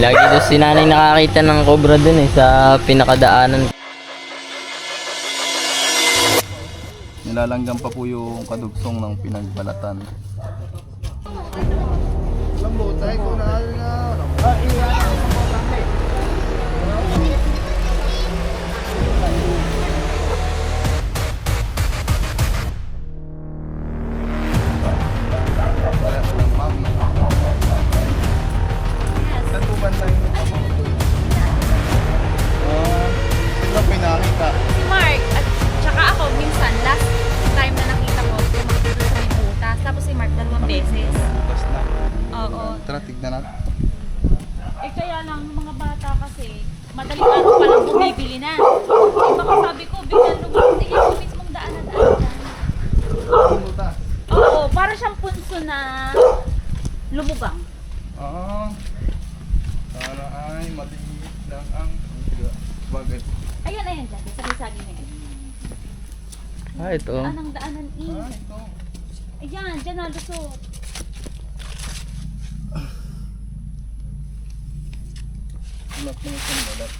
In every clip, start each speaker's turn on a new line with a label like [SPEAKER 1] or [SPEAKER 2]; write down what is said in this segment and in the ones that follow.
[SPEAKER 1] Lagi doon si nanay nakakita ng cobra dun eh, sa pinakadaanan.
[SPEAKER 2] Nilalanggam pa po yung kadugsong ng pinagbalatan. Lambotay ko na
[SPEAKER 3] Si Mark at tsaka ako minsan last time na nakita ko tumakbo sa may butas. Tapos si Mark 2 beses.
[SPEAKER 2] Bukas na.
[SPEAKER 3] Oo.
[SPEAKER 2] Tara, tignan natin.
[SPEAKER 3] Eh kaya lang yung mga bata kasi madaling araw pa lang bumibili na. Eh baka sabi ko bigyan lumabas eh yung mismong daan na daan dyan. Oo, para siyang punso na lumugang.
[SPEAKER 2] Sana ay maliit lang ang bagay.
[SPEAKER 3] Ayan, ayan dyan. Sa may saging na yan.
[SPEAKER 1] Ah, ito.
[SPEAKER 3] Daan ang daanan eh.
[SPEAKER 2] Ito.
[SPEAKER 3] Ayan, dyan na lusot.
[SPEAKER 2] Ulap na isang balat.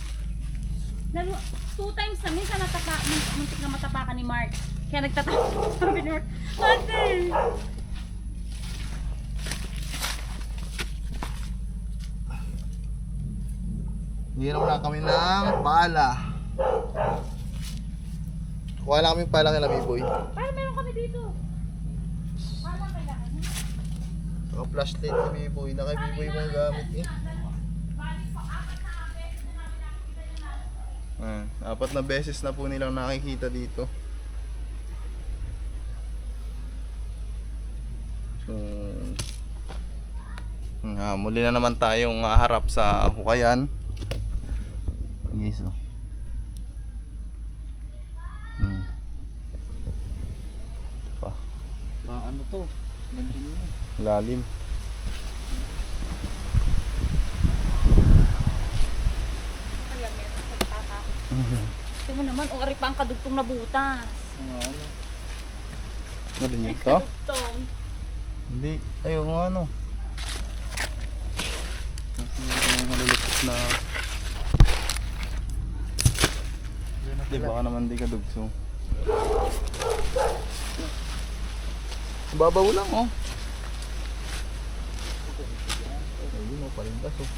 [SPEAKER 3] Lalo, 2 times na, minsan muntik na matapakan ni Mark. Kaya nagtatapos sabi ni Mark, Ate!
[SPEAKER 2] Hiram na kami ng pala. Kuha lang kami pala kay Lamiboy.
[SPEAKER 3] Parang meron kami dito. Parang kailangan.
[SPEAKER 2] Saka flashlight ni Biboy. Na kay Biboy mo yung gamit eh. Apat na beses na po nilang nakikita dito. So, muli na naman tayong harap sa hukayan. Yes, oh. Pa.
[SPEAKER 4] Ano to?
[SPEAKER 2] Lalim.
[SPEAKER 3] Ayan, meron sa nagtatakot. Ito mo naman, ori pa ang kadugtong na butas.
[SPEAKER 2] Ano din ito?
[SPEAKER 3] Kadugtong.
[SPEAKER 2] Hindi. Ayaw nga ano. Yung malulupit na. Di baka naman di ka dugso. Babaw lang oh. Ayun oh, palindas oh.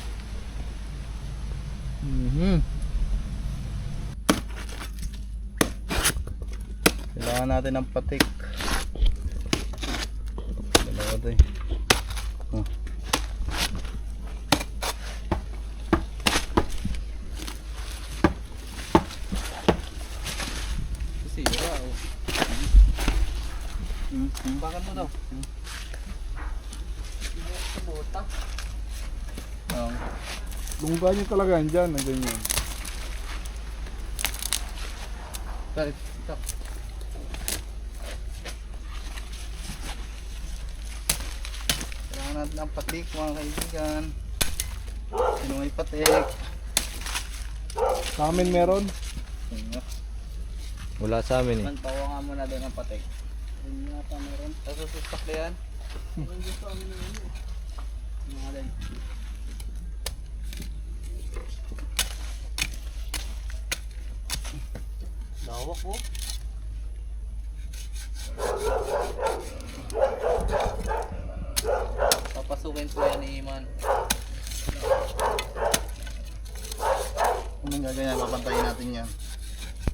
[SPEAKER 2] Kailangan natin ng patik. Dalawa to eh. Oh.
[SPEAKER 4] Sira oh. Bakit mo daw? Bota.
[SPEAKER 5] Lungga nyo talaga yan dyan, na ganyan.
[SPEAKER 4] Bakit? Stop.
[SPEAKER 2] Kailangan natin ng patik mga kaibigan. Sino may patik?
[SPEAKER 5] Sa amin meron.
[SPEAKER 1] Wala sa amin eh.
[SPEAKER 4] Mantawa nga muna doon ang patek. Hindi nga pa meron. Nasusustak na yan. Mga din. Lawak po. Papasukin ko yan ni Iman.
[SPEAKER 2] Kung may gaganyan, papantayin natin yan.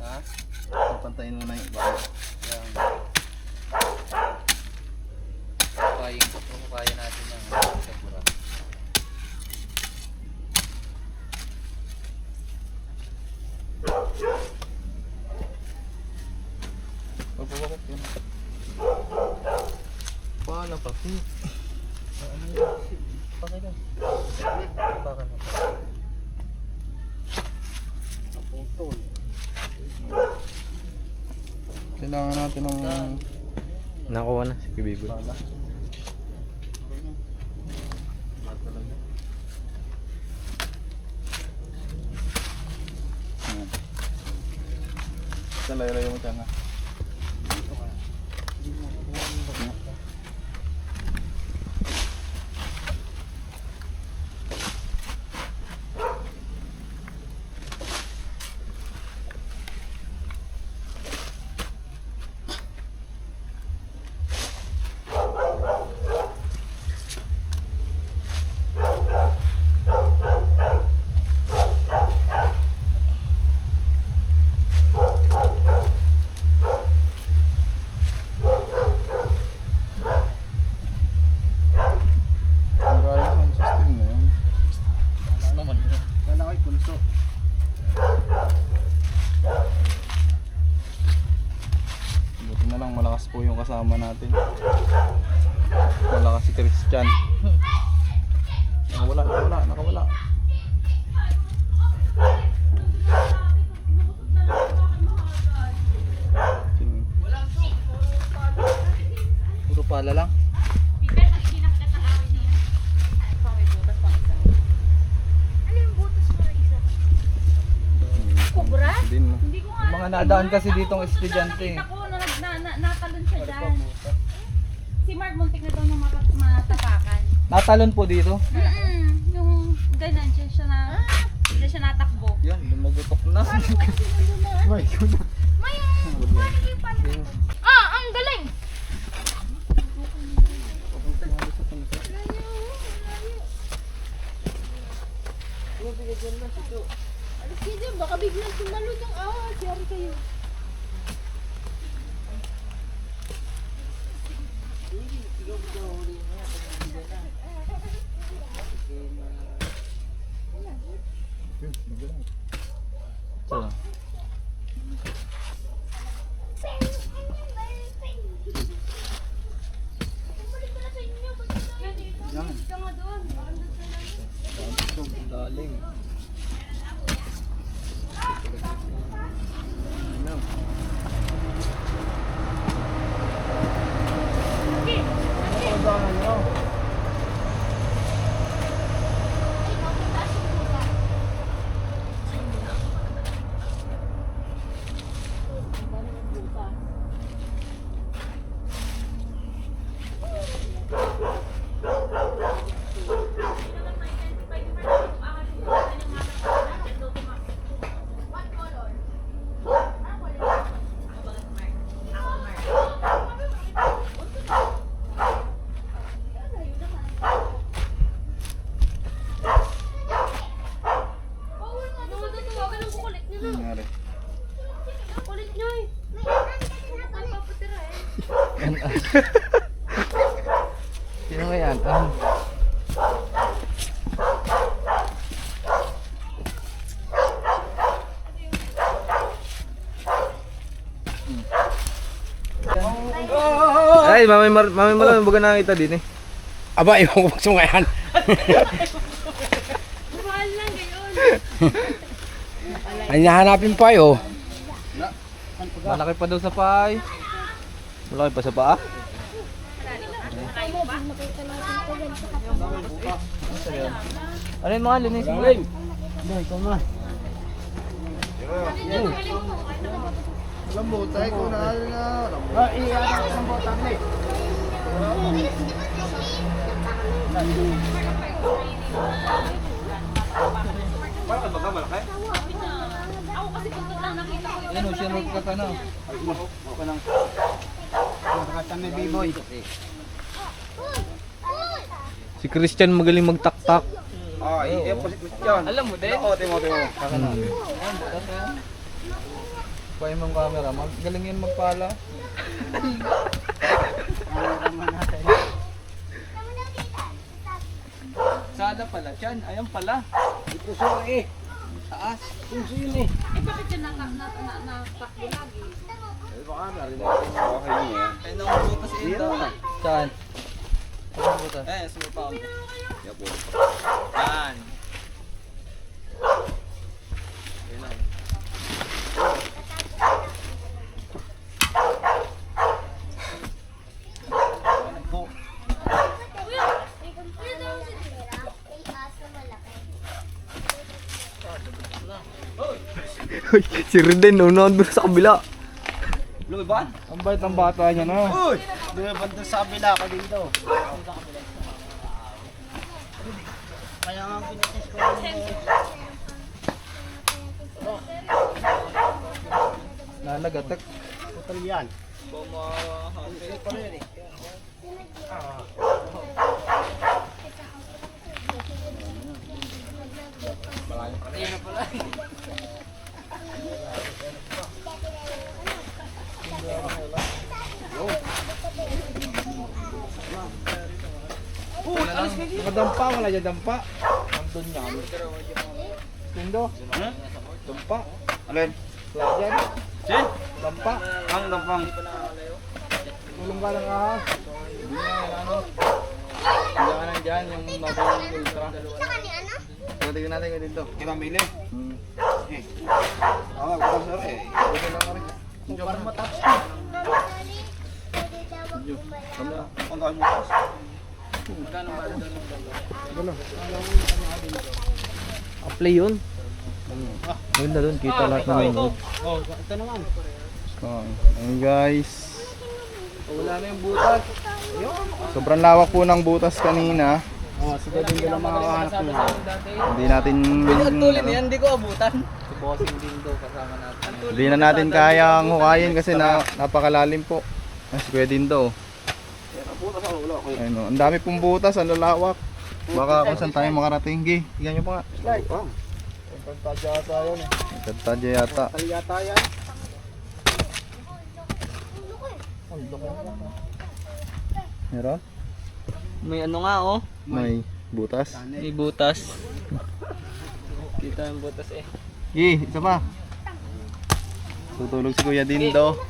[SPEAKER 4] Ha?
[SPEAKER 2] Papantayin muna yung iba.
[SPEAKER 4] Yan. Kaya natin yan. Siguro.
[SPEAKER 2] Pagpapakot yun. Paano patik?
[SPEAKER 4] Pakita. Pakan mo. Naputol.
[SPEAKER 2] Kailangan natin ng
[SPEAKER 1] Nakuha na si Biboy.
[SPEAKER 2] bala. Sa layo-layo mo siya nga. dito.
[SPEAKER 4] Buti na lang malakas po yung kasama natin. Malakas si Christian. Nakawala.
[SPEAKER 2] Puro pala lang.
[SPEAKER 3] Kubra?
[SPEAKER 4] Din mo.
[SPEAKER 3] Hindi ko nga
[SPEAKER 2] Mga nadaan kasi ditong estudyante.
[SPEAKER 3] nakita ko na natalon siya dyan. Si Mark muntik na daw nung matapakan.
[SPEAKER 2] Natalon po dito.
[SPEAKER 3] Yung ganyan siya natakbo.
[SPEAKER 2] Yan, lumagutok na.
[SPEAKER 3] Ang galing!
[SPEAKER 6] Baka biglang tumalon yung ahas. Yari kayo.
[SPEAKER 2] So, daling.
[SPEAKER 4] Nangyari.
[SPEAKER 6] Kulit nyo eh. Ang papatira eh.
[SPEAKER 2] Sino nga yan?
[SPEAKER 4] Ay, mamay malam baga nakita din eh.
[SPEAKER 7] Aba, ibang bukso nga yan.
[SPEAKER 6] Mahal lang gayon.
[SPEAKER 7] Ay, nahanapin pa yun.
[SPEAKER 4] Malaki pa daw sa paay. Malaki pa sa paa?
[SPEAKER 2] Ano yung mga linis mo?
[SPEAKER 5] Lambutay ko na.
[SPEAKER 3] Ako kasi kung lang nakita ko
[SPEAKER 2] Yan o, sinunod ka ka na.
[SPEAKER 4] Si Christian magaling magtaktak.
[SPEAKER 2] Alam mo din? Oo, timo. Kaka na. Pay mong camera, galing yan magpala. Sada pala dyan, ayan pala.
[SPEAKER 7] Puso eh.
[SPEAKER 2] Taas.
[SPEAKER 7] Puso yun eh.
[SPEAKER 3] eh bakit siya natakbo lagi?
[SPEAKER 2] Ay, nangubutas ito. Saan? Nangubutas? Eh, supa ako. Yan.
[SPEAKER 4] Si Reden, unahan doon sa kabila.
[SPEAKER 2] Lumiban?
[SPEAKER 5] Ang bait ng bata niya na.
[SPEAKER 7] Dumaban doon sa kabila ka dito. Kaya nga pinatis ko
[SPEAKER 2] Nanagatek.
[SPEAKER 7] total yan.
[SPEAKER 5] Nakadampa, wala dyan dampa. Nandun yan. Tindo.
[SPEAKER 4] Tumpa. Alin?
[SPEAKER 5] Diyan.
[SPEAKER 4] Sin?
[SPEAKER 5] Lampa.
[SPEAKER 4] Ang lampang.
[SPEAKER 5] Tulong ka ng ahas.
[SPEAKER 4] Hindi na yan ano. Hindi ka nang dyan yung mabawang ultra.
[SPEAKER 2] Tingnan natin ko dito.
[SPEAKER 4] Kita mili. Eh. Wala sir eh.
[SPEAKER 2] Okay lang rin.
[SPEAKER 7] Parang matapos.
[SPEAKER 4] Ang dami mo.
[SPEAKER 1] Apply yun. Maganda doon, kita lahat ng menu.
[SPEAKER 7] Oh, ito naman.
[SPEAKER 2] Ayun guys.
[SPEAKER 4] Wala na yung butas.
[SPEAKER 2] Sobrang lawak po ng butas kanina.
[SPEAKER 7] Oh, siguro din lang makakahanap ko.
[SPEAKER 2] Hindi natin
[SPEAKER 4] Hindi ko abutan. Si Bossing din daw kasama natin.
[SPEAKER 2] hindi na natin kayang hukayin kasi napakalalim po. Mas pwede din daw.
[SPEAKER 4] Butas ang ulo ko.
[SPEAKER 2] Ayun, ang dami pong butas, ang lalawak. Baka kung saan tayo makarating. Gi, tignan nyo pa nga.
[SPEAKER 5] Pagtadya ata yun eh.
[SPEAKER 2] Nagtadya yata.
[SPEAKER 7] Taliyata yan.
[SPEAKER 2] Meron?
[SPEAKER 1] May ano nga oh.
[SPEAKER 2] May butas.
[SPEAKER 1] May butas. Kita yung butas eh.
[SPEAKER 2] Gi, isa pa. Tutulog si Kuya Dindo.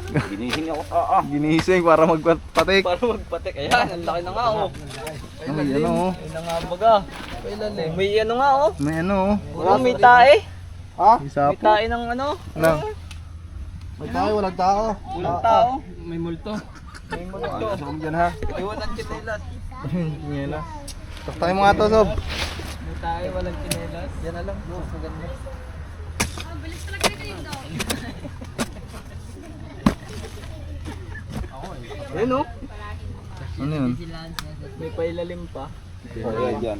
[SPEAKER 4] Ginising ako.
[SPEAKER 2] Ginising para magpatik.
[SPEAKER 1] Para magpatik. Ayan, ang laki na nga oh.
[SPEAKER 2] Ay, ano oh.
[SPEAKER 1] Ayun na nga baga. May ano nga oh.
[SPEAKER 2] May ano oh.
[SPEAKER 1] Walang may tae.
[SPEAKER 2] Isa
[SPEAKER 1] May
[SPEAKER 2] po.
[SPEAKER 1] tae ng ano.
[SPEAKER 2] Ano?
[SPEAKER 5] May tayo, walang tao.
[SPEAKER 1] Walang tao. May multo.
[SPEAKER 2] Asok dyan ha.
[SPEAKER 1] May walang kinelas.
[SPEAKER 2] Ngela. Tak tayo mga to, Sob.
[SPEAKER 1] May tae, walang kinelas. Yan na lang. Maganda. Ayun oh.
[SPEAKER 2] Ano yun?
[SPEAKER 1] May pailalim pa.
[SPEAKER 4] Ayan dyan.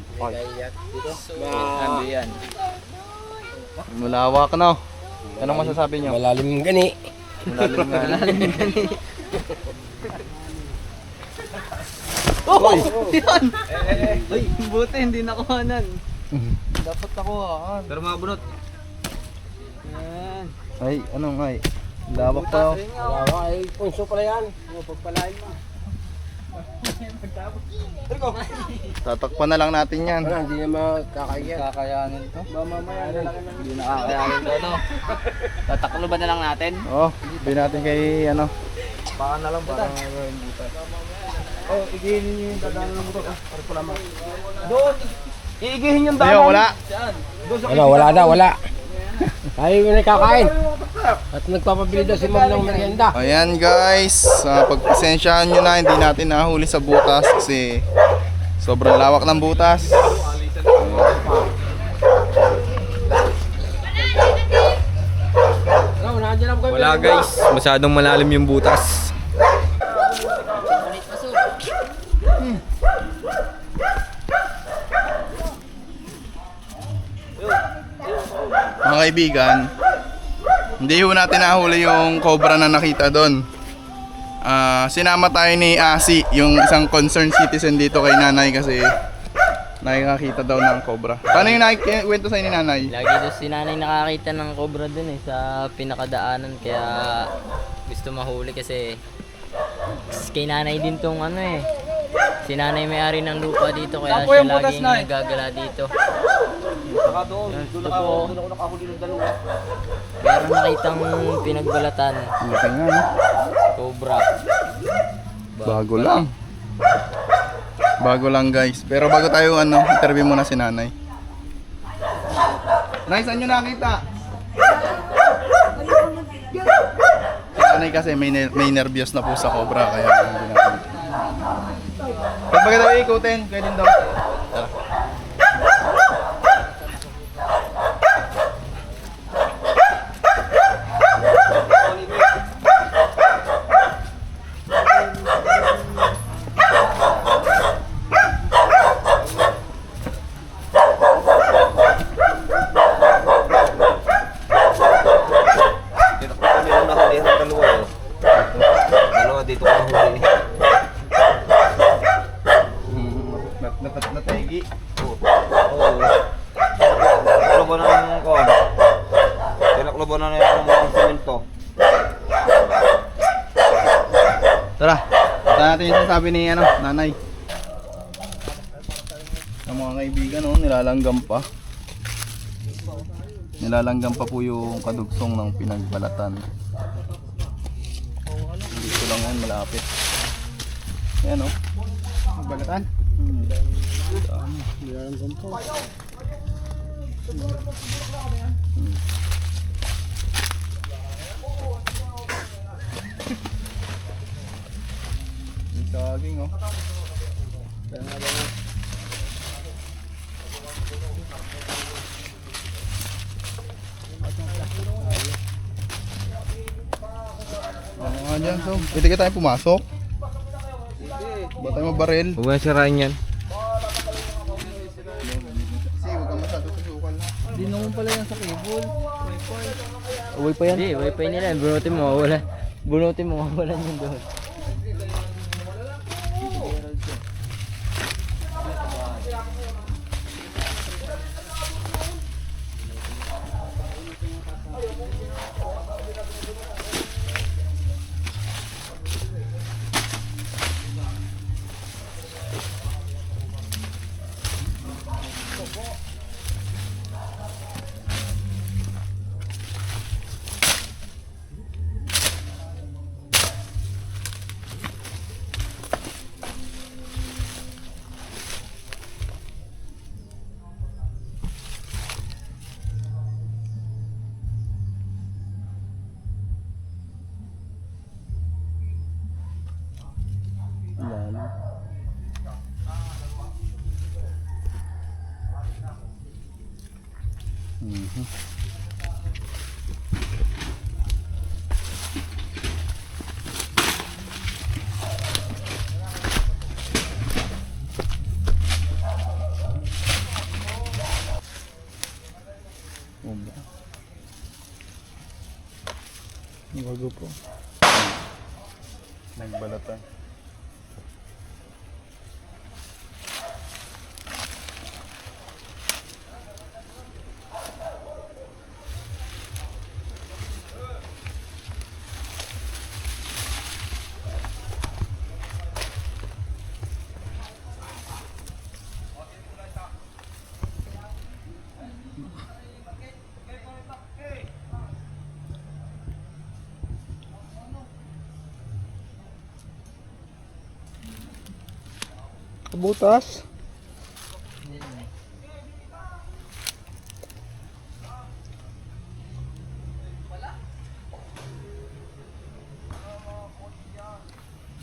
[SPEAKER 1] Ano yan?
[SPEAKER 2] Malawak no. Anong masasabi nyo?
[SPEAKER 7] Malalim gani.
[SPEAKER 2] Malalim nga.
[SPEAKER 1] Oh! Yan! Ay, buti hindi nakuhanan.
[SPEAKER 2] Dapat ako ha.
[SPEAKER 4] Pero mabunot.
[SPEAKER 1] Yan.
[SPEAKER 2] Ay, anong ay? Lawak pa oh.
[SPEAKER 7] Wala ay punso pala yan. Oh, pagpalain mo.
[SPEAKER 2] Tatakpan na lang natin yan.
[SPEAKER 7] Wala, hindi na makakayan.
[SPEAKER 4] Kakayanin to.
[SPEAKER 7] Mamaya na lang.
[SPEAKER 4] Hindi nakakayanin to. Ano?
[SPEAKER 1] Tataklo ba na lang natin?
[SPEAKER 2] Oh, sabihin natin kay ano.
[SPEAKER 5] Baka na lang para yung butas. Oh, igihin niyo yung dadaan ng motor. Para pala ma.
[SPEAKER 1] Doon! Iigihin yung
[SPEAKER 2] Ayaw, wala.
[SPEAKER 7] Wala na, wala. Tayo yung nakakain. At nagpapabili daw si Ma'am ng merienda.
[SPEAKER 2] Ayan guys, pagpasensyahan nyo na, hindi natin nahuli sa butas kasi sobrang lawak ng butas.
[SPEAKER 4] Wala guys. Masyadong malalim yung butas.
[SPEAKER 2] Mga kaibigan, hindi ho natin nahuli yung cobra na nakita doon. Sinama tayo ni Asi, yung isang concerned citizen dito kay nanay kasi nakikita daw ng cobra. Paano yung nakikwento sa'yo ni nanay?
[SPEAKER 1] Lagi daw si nanay nakakita ng cobra dun eh sa pinakadaanan kaya gusto mahuli kasi kay nanay din tong ano eh. Si nanay may-ari ng lupa dito kaya
[SPEAKER 4] Saan po
[SPEAKER 1] siya
[SPEAKER 4] yung butas,
[SPEAKER 1] laging
[SPEAKER 4] Nay?
[SPEAKER 1] nagagala dito.
[SPEAKER 4] Saka doon. Doon ako nakahuli ng dalawa.
[SPEAKER 1] Pero nakitang pinagbalatan,
[SPEAKER 2] Laki nga no?
[SPEAKER 1] cobra.
[SPEAKER 2] Bago lang. Bago lang guys. Pero bago tayo interview muna si nanay. Nay, saan nyo nakita? Si nanay kasi may nervyos na po sa cobra kaya hindi natin. Pag baga daw ikutin, kaya din daw. Tara.
[SPEAKER 4] Dalawa dito ko nahuli.
[SPEAKER 2] Nategi.
[SPEAKER 4] Oo. Tinakloban na ng kuwan. Tinakloban na yung semento.
[SPEAKER 2] Tara. Tara natin yung sasabi ni nanay. Ang mga kaibigan nilalanggam pa. Nilalanggam pa po yung kadugsong ng pinagbalatan. Dito lang yan, malapit. Ayan o.
[SPEAKER 5] Balatan.
[SPEAKER 2] Yung saging o. Ano nga dyan, so? Pwede ka tayo pumasok? Ba tayo mabaril?
[SPEAKER 7] Huwag na sirain yan.
[SPEAKER 2] Kasi huwag kang masyado susukal na.
[SPEAKER 4] Hindi naman pala yan sa cable.
[SPEAKER 7] Uwi pa yan.
[SPEAKER 1] Hindi, wifi nila. Bunutin mo, mawala. Bunutin mo, mawalan yun doon.
[SPEAKER 2] Bago po. Nagbalatan.
[SPEAKER 5] Butas.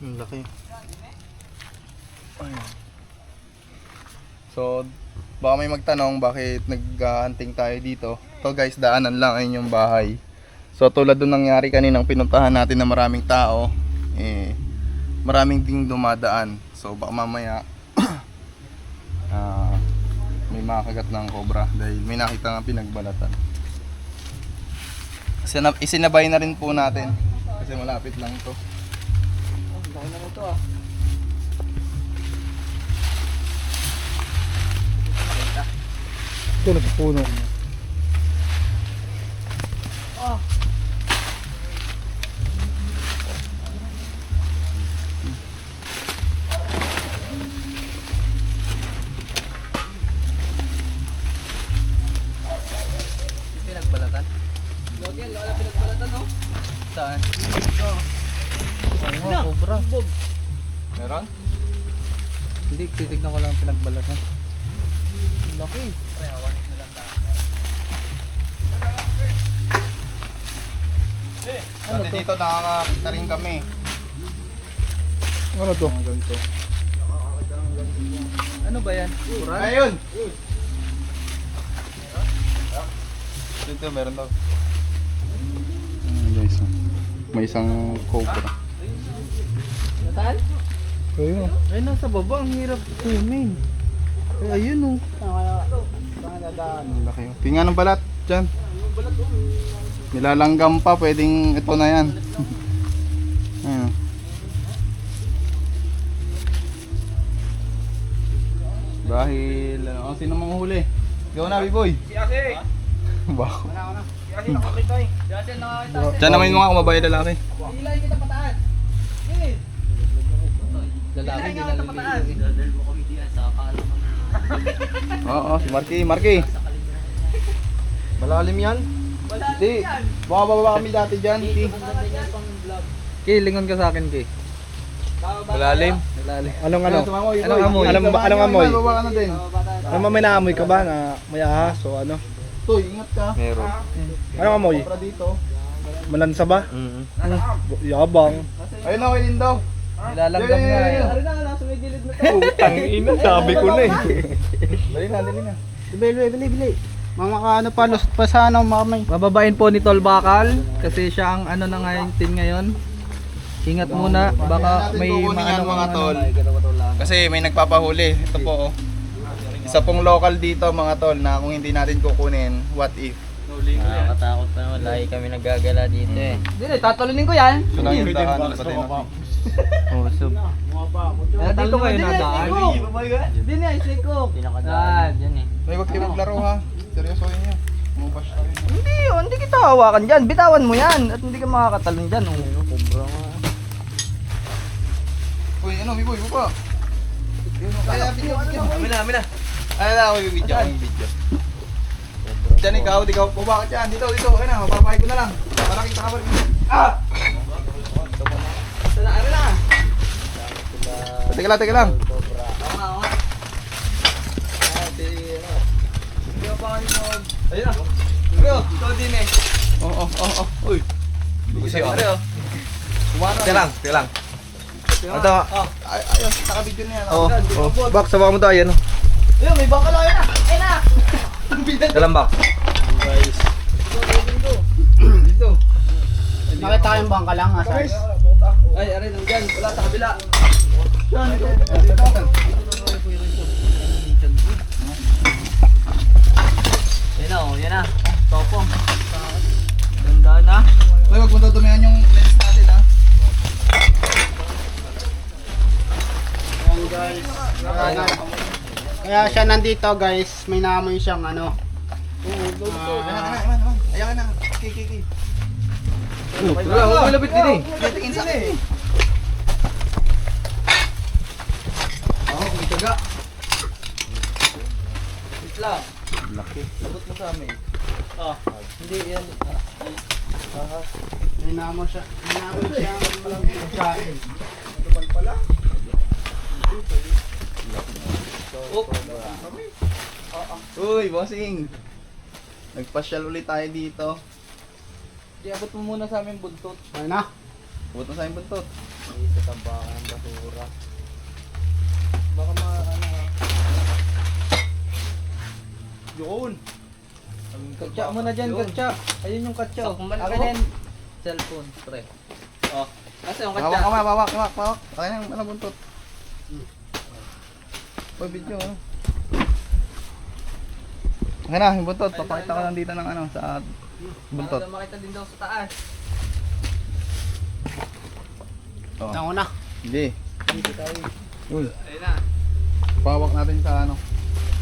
[SPEAKER 2] Ang laki. Ayun. So, baka may magtanong bakit nag-hunting tayo dito. To guys, daanan lang ayun yung bahay. So, tulad doon nangyari kaninang pinuntahan natin na maraming tao, maraming ding dumadaan. So, baka mamaya may makagat ng cobra dahil may nakita nga pinagbalatan. Isinabay na rin po natin kasi malapit lang to.
[SPEAKER 5] Ito nagpuno.
[SPEAKER 4] Pinagbalatan? Logel, wala pinagbalatan no? Saan? Cobra.
[SPEAKER 2] Meron?
[SPEAKER 4] Hindi, titignan ko lang pinagbalatan. Laki.
[SPEAKER 2] Dati dito nakakakita rin kami.
[SPEAKER 5] Ano to?
[SPEAKER 2] Ang ganito.
[SPEAKER 4] Ano ba yan?
[SPEAKER 2] Ayun! Dito meron daw. Guys, may isang cobra.
[SPEAKER 4] Nasaan?
[SPEAKER 5] Ayun.
[SPEAKER 4] Ay, nasa baba. Ang hirap kunin. Ay, ayun oh.
[SPEAKER 2] Ang laki. Tingnan ng balat dyan. Nilalanggam pa, pwedeng ito na yan. Ayun. Dahil, sino mga huli? Ikaw na, B-boy.
[SPEAKER 4] Si Ase!
[SPEAKER 2] Bako.
[SPEAKER 4] Si Ase nakakita eh. Si Ase nakakita.
[SPEAKER 2] Diyan naman yung mga kumabay lalaki.
[SPEAKER 4] Ilahin kita pataan. Eh! Lalaki din na pataan.
[SPEAKER 2] Oo, si Marky.
[SPEAKER 5] Malalim yan?
[SPEAKER 2] Hindi. Baka kami dati dyan.
[SPEAKER 4] Kay, lingon ka sa akin, Kay. Malalim.
[SPEAKER 5] Anong ano?
[SPEAKER 2] Anong
[SPEAKER 5] amoy? Anong amoy?
[SPEAKER 2] Baba ka na din.
[SPEAKER 5] Ano may naamoy ka ba na may ahas o ano?
[SPEAKER 2] Toy, ingat ka.
[SPEAKER 4] Meron.
[SPEAKER 5] Anong amoy?
[SPEAKER 2] Para dito.
[SPEAKER 5] Malansa ba? Yabang.
[SPEAKER 2] Ayun na, kainin daw.
[SPEAKER 4] Nilalanggam nga eh.
[SPEAKER 5] Tangina, sabi ko na eh.
[SPEAKER 2] Dali na, dali na.
[SPEAKER 8] Bili. Mga ano pa, lost pa sa ano, mamay.
[SPEAKER 4] Bababain po ni Tol Bakal kasi siya ang ano na ngayon. Ingat muna, baka
[SPEAKER 2] natin
[SPEAKER 4] may
[SPEAKER 2] kukunin yan,
[SPEAKER 4] maano
[SPEAKER 2] mga tol. Kasi may nagpapahuli. Ito po, oh. Isa pong local dito, mga tol, na kung hindi natin kukunin, what if?
[SPEAKER 1] Nakakatakot pa naman. Lagi kami nagagala dito eh.
[SPEAKER 4] Hindi, tatalunin ko yan.
[SPEAKER 2] Ito lang yung daan sa tinapin.
[SPEAKER 1] Oh, so,
[SPEAKER 4] Dito kayo nadaan. Hindi na, isli ko.
[SPEAKER 1] pinakadaan dyan eh.
[SPEAKER 2] May wag kayo maglaro ha. Seryosohin nyo. Mubash tayo.
[SPEAKER 4] Hindi kita hawakan dyan. Bitawan mo yan at hindi ka makakatalon dyan.
[SPEAKER 1] Cobra nga.
[SPEAKER 2] Uy, ano, may boy, baba. Kaya, video.
[SPEAKER 4] Amin na.
[SPEAKER 2] Ano na ako yung video? Diyan ikaw, baba ka dyan. Dito. Ayun na, mapapahay ko na lang. Para kita ka pa rin.
[SPEAKER 4] Ano na?
[SPEAKER 2] Teka lang.
[SPEAKER 4] Ayun na. Bro, ito din eh.
[SPEAKER 2] Oh. Uy.
[SPEAKER 5] Teka lang. Ito,
[SPEAKER 2] Ayos, naka-video na yan.
[SPEAKER 5] Bak, sabaw mo tayo, ano?
[SPEAKER 4] Ayun, may bangka lang yan. Ayun na.
[SPEAKER 5] Dalang bak.
[SPEAKER 4] Dito.
[SPEAKER 8] Nakita ko yung bangka lang, asa?
[SPEAKER 4] Ay, aray, nandyan. Wala sa kabila. Yan na. Topo. Ganda na.
[SPEAKER 2] Uy, wag mo dudumihan yung lens natin ha.
[SPEAKER 8] Ayan guys. Kaya siya nandito guys, may naamoy siyang ano.
[SPEAKER 2] Ayan na. Kiki.
[SPEAKER 4] Wala, lapit din eh.
[SPEAKER 2] Tingin sa akin. May taga.
[SPEAKER 4] Wait lang. Laki. Sabot mo sa amin. Hindi yan.
[SPEAKER 8] May naamoy siya. May naamoy siyang kain.
[SPEAKER 2] Uy, bossing. Nagpasyal ulit tayo dito.
[SPEAKER 4] Di abot mo muna sa amin buntot.
[SPEAKER 8] Ayun na.
[SPEAKER 2] Abot na sa aking buntot.
[SPEAKER 1] Sa tambakan ng basura.
[SPEAKER 4] Baka ano ha.
[SPEAKER 2] Yun.
[SPEAKER 4] Katsa mo na dyan, katsa. Ayun yung katsa. Akin yan. Cellphone, pre. Oh. Kasi yung katsa.
[SPEAKER 2] Bawak. Akin ang ano buntot. Uy, video. Akin na, yung buntot. Papakita ko lang dito ng ano, sa buntot.
[SPEAKER 4] Baka makita din daw sa taas.
[SPEAKER 2] Oh.
[SPEAKER 8] Ako na.
[SPEAKER 2] Hindi. Uy,
[SPEAKER 4] Ayun na.
[SPEAKER 2] pawak natin sa ano.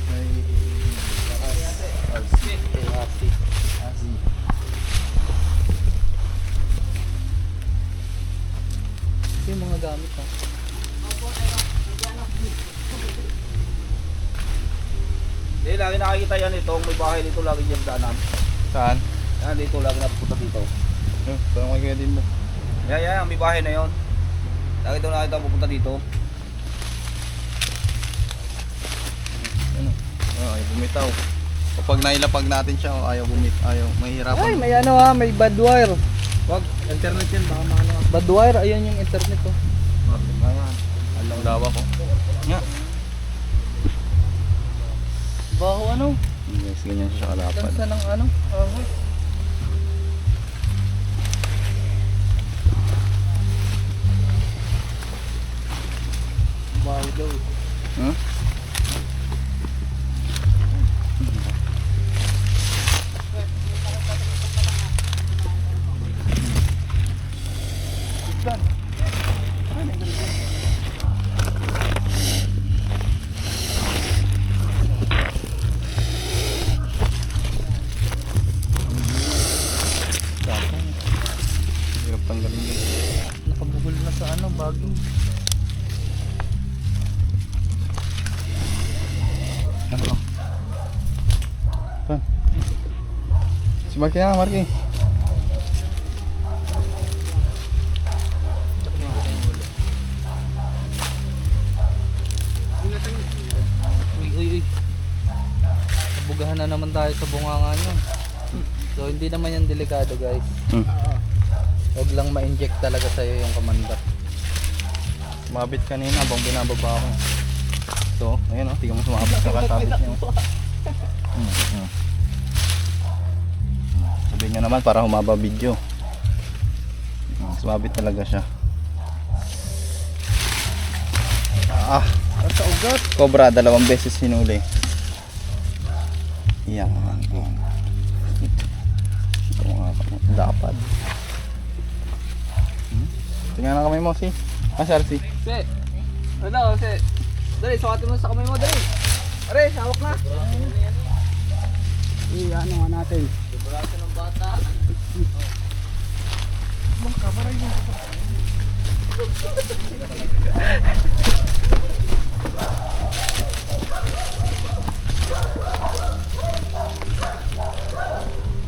[SPEAKER 2] May...
[SPEAKER 4] Ito yung mga gamit ha.
[SPEAKER 5] Hindi, lagi nakikita yan ito. May bahay dito, lagi yung daanan.
[SPEAKER 2] Saan?
[SPEAKER 5] Yan, dito, lagi napupunta dito.
[SPEAKER 2] Parang kaya din mo.
[SPEAKER 5] Yan, may bahay na yon. Lagi daw nakita pupunta dito.
[SPEAKER 2] Ano? Oh, ayaw bumitaw. Kapag nailapag natin siya, ayaw mahihirapan.
[SPEAKER 4] Ay, may ano ha, may bad wire. Wag, internet yan, baka maano. Bad wire, ayan yung internet oh.
[SPEAKER 2] Alang dawa ko. Nga.
[SPEAKER 4] Baho ano?
[SPEAKER 2] Yes, ganyan siya kalapad.
[SPEAKER 4] Lansa ng ano? Baho daw.
[SPEAKER 2] Huh? Hirap tanggalin din.
[SPEAKER 4] Nakabugol na sa ano, baging.
[SPEAKER 2] Ano? Si Marky na, Marky.
[SPEAKER 4] Uy. Nabugahan na naman tayo sa bunganga niya. So hindi naman yan delikado guys.
[SPEAKER 2] Hmm.
[SPEAKER 4] Huwag lang ma-inject talaga sa'yo yung kamanda.
[SPEAKER 2] Sumabit kanina habang binababa ako. So, ayun o, tingnan mo sumabit sa kasabit niya. Sabihin nyo naman para humaba video. Sumabit talaga siya. Sa ugat. Cobra, 2 beses hinuli. Yan. Ito mga dapat. Tingnan na kamay mo, si. Sarsi.
[SPEAKER 4] Si! Ano, si? Dali, sukatin mo sa kamay mo, dali! Aray, hawak na!
[SPEAKER 8] Ano nga natin?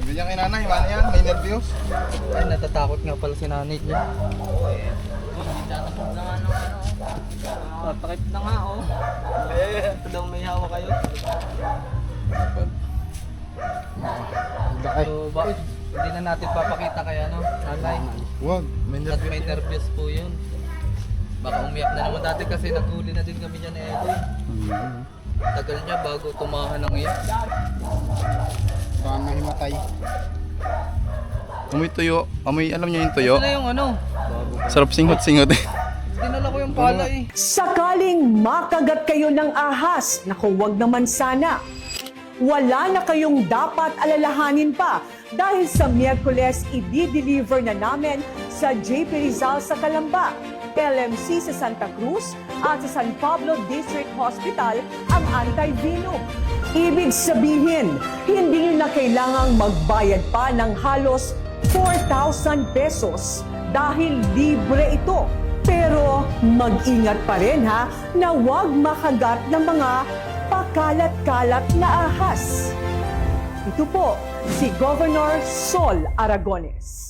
[SPEAKER 2] Hindi niya kay nanay, mana yan, may nervyos.
[SPEAKER 4] Ay, natatakot nga pala si nanay niya. Tatakip na nga, oh. Ito daw may hawak kayo. So, bakit hindi na natin papakita kay ano, nanay?
[SPEAKER 2] Wag, may
[SPEAKER 4] At may nervyos po yun. Baka umiyak na naman dati kasi naghuli na din kami dyan, Edo. Tagal niya bago tumahan ng iyak.
[SPEAKER 8] Baka mahimatay.
[SPEAKER 2] Amoy tuyo. Amoy, alam niyo yung tuyo?
[SPEAKER 4] Ito na yung ano,
[SPEAKER 2] Sarap singhot-singhot eh.
[SPEAKER 4] dinala ko yung pala eh.
[SPEAKER 9] Sakaling makagat kayo ng ahas, naku, wag naman sana. Wala na kayong dapat alalahanin pa dahil sa Miyerkules i-deliver na namin sa JP Rizal sa Calamba, LMC sa Santa Cruz at sa San Pablo District Hospital ang anti-venom. Ibig sabihin, hindi nyo na kailangang magbayad pa ng halos 4,000 pesos dahil libre ito. Pero mag-ingat pa rin ha na huwag makagat ng mga pakalat-kalat na ahas. Ito po si Governor Sol Aragones.